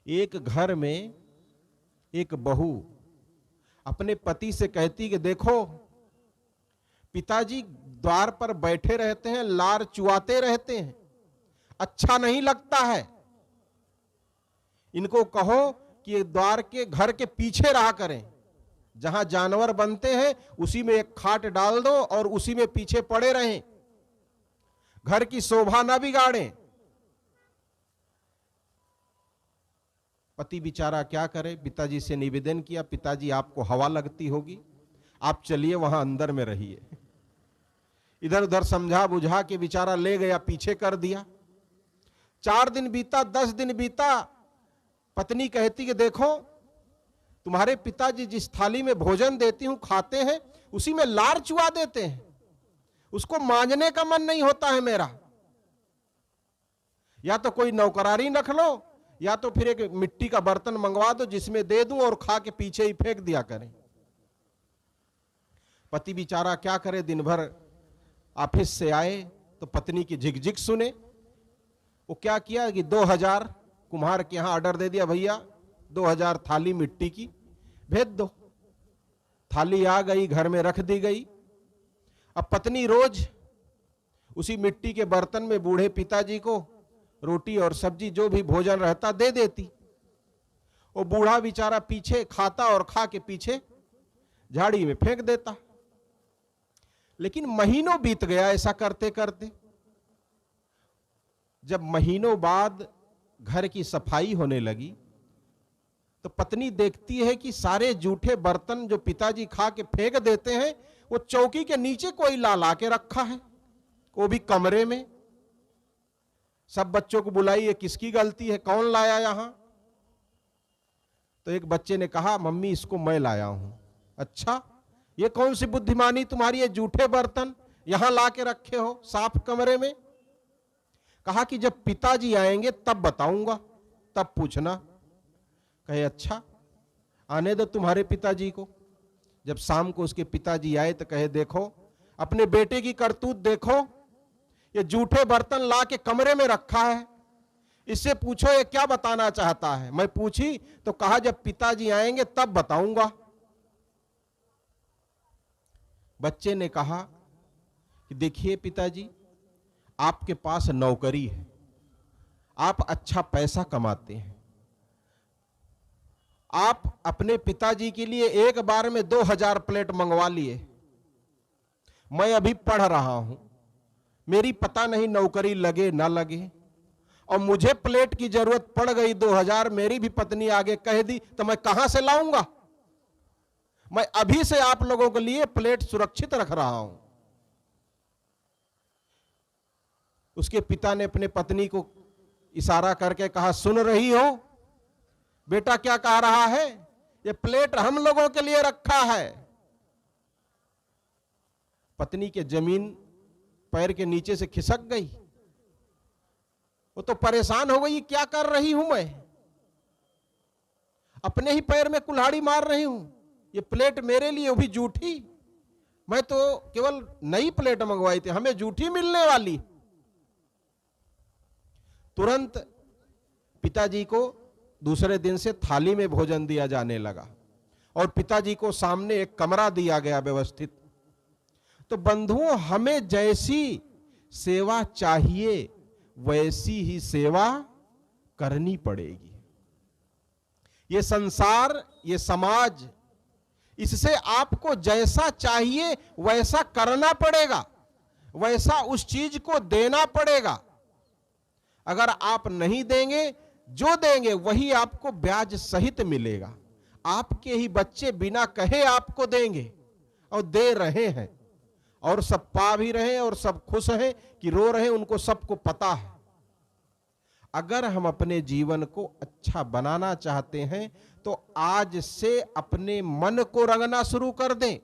एक घर में एक बहू अपने पति से कहती कि देखो पिताजी द्वार पर बैठे रहते हैं, लार चुआते रहते हैं, अच्छा नहीं लगता है। इनको कहो कि द्वार के घर के पीछे रहा करें, जहां जानवर बनते हैं उसी में एक खाट डाल दो और उसी में पीछे पड़े रहें, घर की शोभा ना बिगाड़ें। पति बेचारा क्या करे, पिताजी से निवेदन किया, पिताजी आपको हवा लगती होगी, आप चलिए वहां अंदर में रहिए। इधर उधर समझा बुझा के बेचारा ले गया, पीछे कर दिया। 4 दिन बीता, 10 दिन बीता, पत्नी कहती कि देखो तुम्हारे पिताजी जिस थाली में भोजन देती हूं खाते हैं, उसी में लार चुआ देते हैं, उसको मांजने का मन नहीं होता है मेरा। या तो कोई नौकरानी रख लो या तो फिर एक मिट्टी का बर्तन मंगवा दो जिसमें दे दूं और खा के पीछे ही फेंक दिया करें। पति बेचारा क्या करे, दिन भर ऑफिस से आए तो पत्नी की झिकझिक सुने। वो क्या किया कि 2000 कुम्हार के यहां ऑर्डर दे दिया, भैया 2000 थाली मिट्टी की भेज दो। थाली आ गई, घर में रख दी गई। अब पत्नी रोज उसी मिट्टी के बर्तन में बूढ़े पिताजी को रोटी और सब्जी जो भी भोजन रहता दे देती। वो बूढ़ा बेचारा पीछे खाता और खा के पीछे झाड़ी में फेंक देता। लेकिन महीनों बीत गया ऐसा करते करते। जब महीनों बाद घर की सफाई होने लगी तो पत्नी देखती है कि सारे जूठे बर्तन जो पिताजी खा के फेंक देते हैं वो चौकी के नीचे कोई ला के रखा है, वो भी कमरे में। सब बच्चों को बुलाई, ये किसकी गलती है, कौन लाया यहां? तो एक बच्चे ने कहा मम्मी इसको मैं लाया हूं। अच्छा, ये कौन सी बुद्धिमानी तुम्हारी, ये जूठे बर्तन यहां ला के रखे हो साफ कमरे में? कहा कि जब पिताजी आएंगे तब बताऊंगा, तब पूछना। कहे अच्छा, आने दो तुम्हारे पिताजी को। जब शाम को उसके पिताजी आए तो कहे देखो अपने बेटे की करतूत देखो, ये जूठे बर्तन ला के कमरे में रखा है, इससे पूछो ये क्या बताना चाहता है। मैं पूछी तो कहा जब पिताजी आएंगे तब बताऊंगा। बच्चे ने कहा कि देखिए पिताजी, आपके पास नौकरी है, आप अच्छा पैसा कमाते हैं, आप अपने पिताजी के लिए एक बार में 2000 प्लेट मंगवा लिए। मैं अभी पढ़ रहा हूं, मेरी पता नहीं नौकरी लगे ना लगे, और मुझे प्लेट की जरूरत पड़ गई 2000, मेरी भी पत्नी आगे कह दी तो मैं कहां से लाऊंगा? मैं अभी से आप लोगों के लिए प्लेट सुरक्षित रख रहा हूं। उसके पिता ने अपने पत्नी को इशारा करके कहा सुन रही हो बेटा क्या कह रहा है, ये प्लेट हम लोगों के लिए रखा है। पत्नी के जमीन पैर के नीचे से खिसक गई, वो तो परेशान हो गई, क्या कर रही हूं मैं, अपने ही पैर में कुल्हाड़ी मार रही हूं, ये प्लेट मेरे लिए, वो भी जूठी। मैं तो केवल नई प्लेट मंगवाई थी, हमें जूठी मिलने वाली। तुरंत पिताजी को दूसरे दिन से थाली में भोजन दिया जाने लगा और पिताजी को सामने एक कमरा दिया गया व्यवस्थित। तो बंधुओं, हमें जैसी सेवा चाहिए वैसी ही सेवा करनी पड़ेगी। ये संसार, ये समाज, इससे आपको जैसा चाहिए वैसा करना पड़ेगा, वैसा उस चीज को देना पड़ेगा। अगर आप नहीं देंगे, जो देंगे वही आपको ब्याज सहित मिलेगा। आपके ही बच्चे बिना कहे आपको देंगे और दे रहे हैं, और सब पा भी रहे हैं और सब खुश हैं कि रो रहे हैं, उनको सबको पता है। अगर हम अपने जीवन को अच्छा बनाना चाहते हैं तो आज से अपने मन को रंगना शुरू कर दें,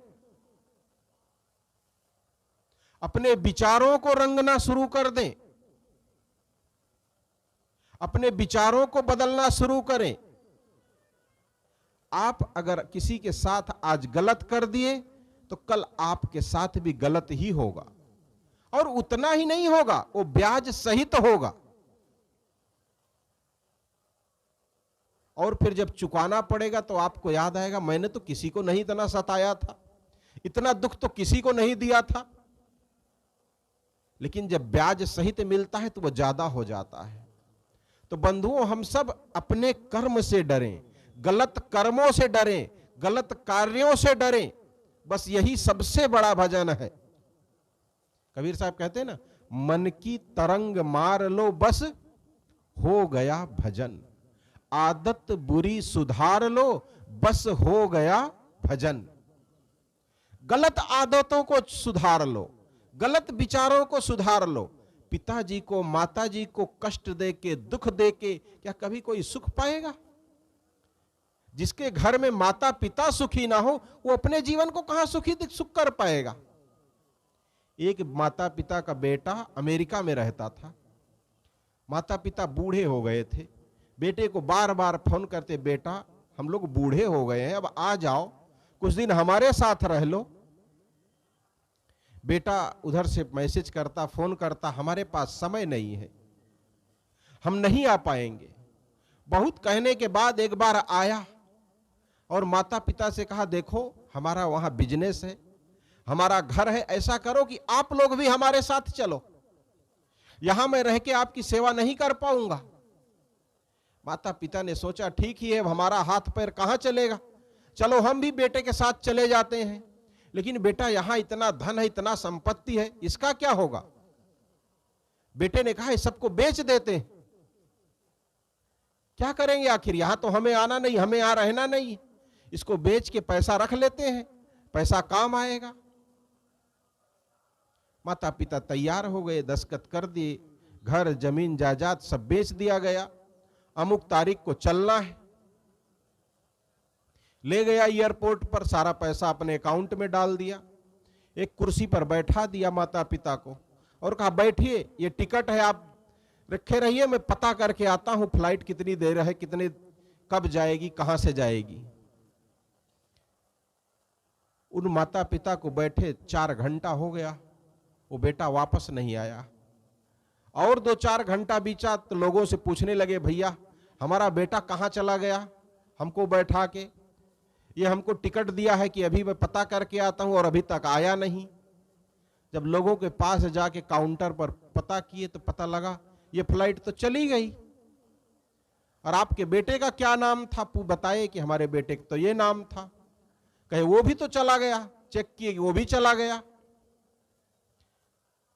अपने विचारों को रंगना शुरू कर दें, अपने विचारों को बदलना शुरू करें। आप अगर किसी के साथ आज गलत कर दिए तो कल आपके साथ भी गलत ही होगा, और उतना ही नहीं होगा, वो ब्याज सहित होगा। और फिर जब चुकाना पड़ेगा तो आपको याद आएगा मैंने तो किसी को नहीं इतना सताया था, इतना दुख तो किसी को नहीं दिया था। लेकिन जब ब्याज सहित मिलता है तो वह ज्यादा हो जाता है। तो बंधुओं, हम सब अपने कर्म से डरें, गलत कर्मों से डरें, गलत कार्यों से डरें। बस यही सबसे बड़ा भजन है। कबीर साहब कहते हैं ना, मन की तरंग मार लो बस हो गया भजन, आदत बुरी सुधार लो बस हो गया भजन। गलत आदतों को सुधार लो, गलत विचारों को सुधार लो। पिताजी को माताजी को कष्ट देके दुख देके क्या कभी कोई सुख पाएगा? जिसके घर में माता पिता सुखी ना हो वो अपने जीवन को कहां सुख कर पाएगा? एक माता पिता का बेटा अमेरिका में रहता था। माता पिता बूढ़े हो गए थे। बेटे को बार बार फोन करते, बेटा हम लोग बूढ़े हो गए हैं, अब आ जाओ, कुछ दिन हमारे साथ रह लो। बेटा उधर से मैसेज करता, फोन करता, हमारे पास समय नहीं है, हम नहीं आ पाएंगे। बहुत कहने के बाद एक बार आया और माता पिता से कहा, देखो हमारा वहां बिजनेस है, हमारा घर है, ऐसा करो कि आप लोग भी हमारे साथ चलो, यहां मैं रह के आपकी सेवा नहीं कर पाऊंगा। माता पिता ने सोचा ठीक ही है, हमारा हाथ पैर कहां चलेगा, चलो हम भी बेटे के साथ चले जाते हैं। लेकिन बेटा यहां इतना धन है, इतना संपत्ति है, इसका क्या होगा? बेटे ने कहा, इस सबको बेच देते हैं, क्या करेंगे आखिर, यहां तो हमें आना नहीं, हमें यहां रहना नहीं, इसको बेच के पैसा रख लेते हैं, पैसा काम आएगा। माता पिता तैयार हो गए, दस्तखत कर दिए, घर जमीन जायदाद सब बेच दिया गया। अमुक तारीख को चलना है। ले गया एयरपोर्ट पर, सारा पैसा अपने अकाउंट में डाल दिया, एक कुर्सी पर बैठा दिया माता पिता को और कहा, बैठिए, ये टिकट है, आप रखे रहिए, मैं पता करके आता हूं फ्लाइट कितनी देर है, कितने कब जाएगी, कहां से जाएगी। उन माता पिता को बैठे 4 घंटा हो गया, वो बेटा वापस नहीं आया। और 2-4 घंटा बीचा तो लोगों से पूछने लगे, भैया हमारा बेटा कहां चला गया, हमको बैठा के, ये हमको टिकट दिया है कि अभी मैं पता करके आता हूं और अभी तक आया नहीं। जब लोगों के पास जाके काउंटर पर पता किए तो पता लगा ये फ्लाइट तो चली गई। और आपके बेटे का क्या नाम था? बताए कि हमारे बेटे का तो ये नाम था। कहे वो भी तो चला गया, चेक किए वो भी चला गया।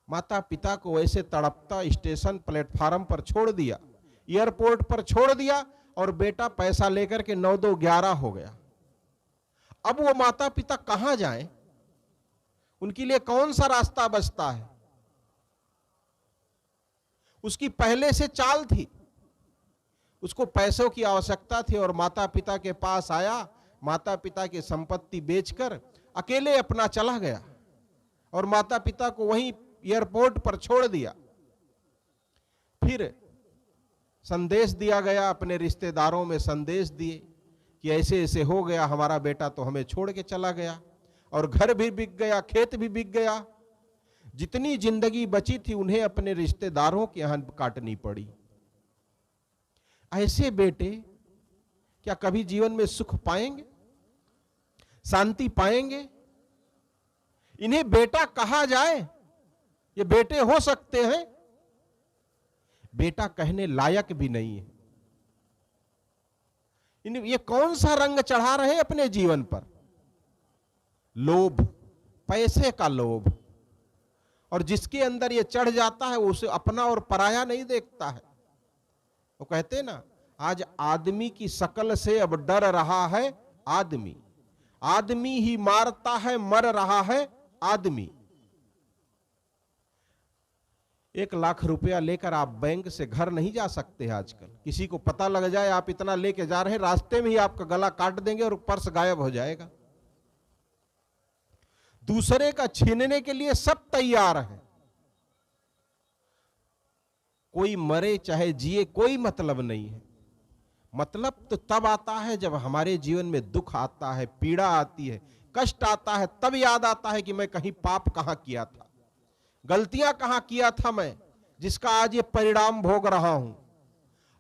माता पिता को ऐसे तड़पता स्टेशन प्लेटफार्म पर छोड़ दिया, एयरपोर्ट पर छोड़ दिया, और बेटा पैसा लेकर के 9-2-11 हो गया। अब वो माता पिता कहां जाएं? उनके लिए कौन सा रास्ता बचता है? उसकी पहले से चाल थी, उसको पैसों की आवश्यकता थी और माता पिता के पास आया, माता पिता की संपत्ति बेचकर अकेले अपना चला गया और माता पिता को वहीं एयरपोर्ट पर छोड़ दिया। फिर संदेश दिया गया, अपने रिश्तेदारों में संदेश दिए कि ऐसे ऐसे हो गया, हमारा बेटा तो हमें छोड़ के चला गया और घर भी बिक गया, खेत भी बिक गया, जितनी जिंदगी बची थी उन्हें अपने रिश्तेदारों के यहां काटनी पड़ी। ऐसे बेटे क्या कभी जीवन में सुख पाएंगे, शांति पाएंगे? इन्हें बेटा कहा जाए? ये बेटे हो सकते हैं? बेटा कहने लायक भी नहीं है। ये कौन सा रंग चढ़ा रहे हैं अपने जीवन पर? लोभ, पैसे का लोभ। और जिसके अंदर ये चढ़ जाता है उसे अपना और पराया नहीं देखता है। वो कहते हैं ना, आज आदमी की शकल से अब डर रहा है आदमी, आदमी ही मारता है मर रहा है आदमी। 1 लाख रुपया लेकर आप बैंक से घर नहीं जा सकते आजकल। किसी को पता लग जाए आप इतना लेके जा रहे हैं, रास्ते में ही आपका गला काट देंगे और पर्स गायब हो जाएगा। दूसरे का छीनने के लिए सब तैयार है। कोई मरे चाहे जिए कोई मतलब नहीं है। मतलब तो तब आता है जब हमारे जीवन में दुख आता है, पीड़ा आती है, कष्ट आता है, तब याद आता है कि मैं कहीं पाप कहां किया था, गलतियां कहां किया था मैं, जिसका आज ये परिणाम भोग रहा हूं।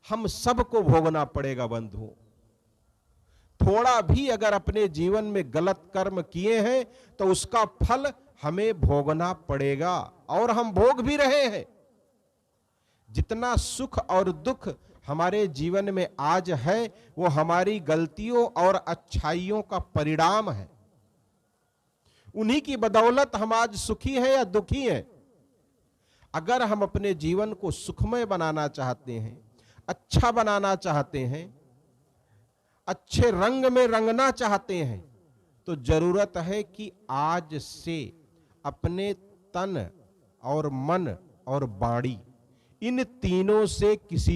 हम सबको भोगना पड़ेगा बंधुओं। थोड़ा भी अगर अपने जीवन में गलत कर्म किए हैं तो उसका फल हमें भोगना पड़ेगा, और हम भोग भी रहे हैं। जितना सुख और दुख हमारे जीवन में आज है वो हमारी गलतियों और अच्छाइयों का परिणाम है। उन्हीं की बदौलत हम आज सुखी हैं या दुखी हैं। अगर हम अपने जीवन को सुखमय बनाना चाहते हैं, अच्छा बनाना चाहते हैं, अच्छे रंग में रंगना चाहते हैं, तो जरूरत है कि आज से अपने तन और मन और वाणी, इन तीनों से किसी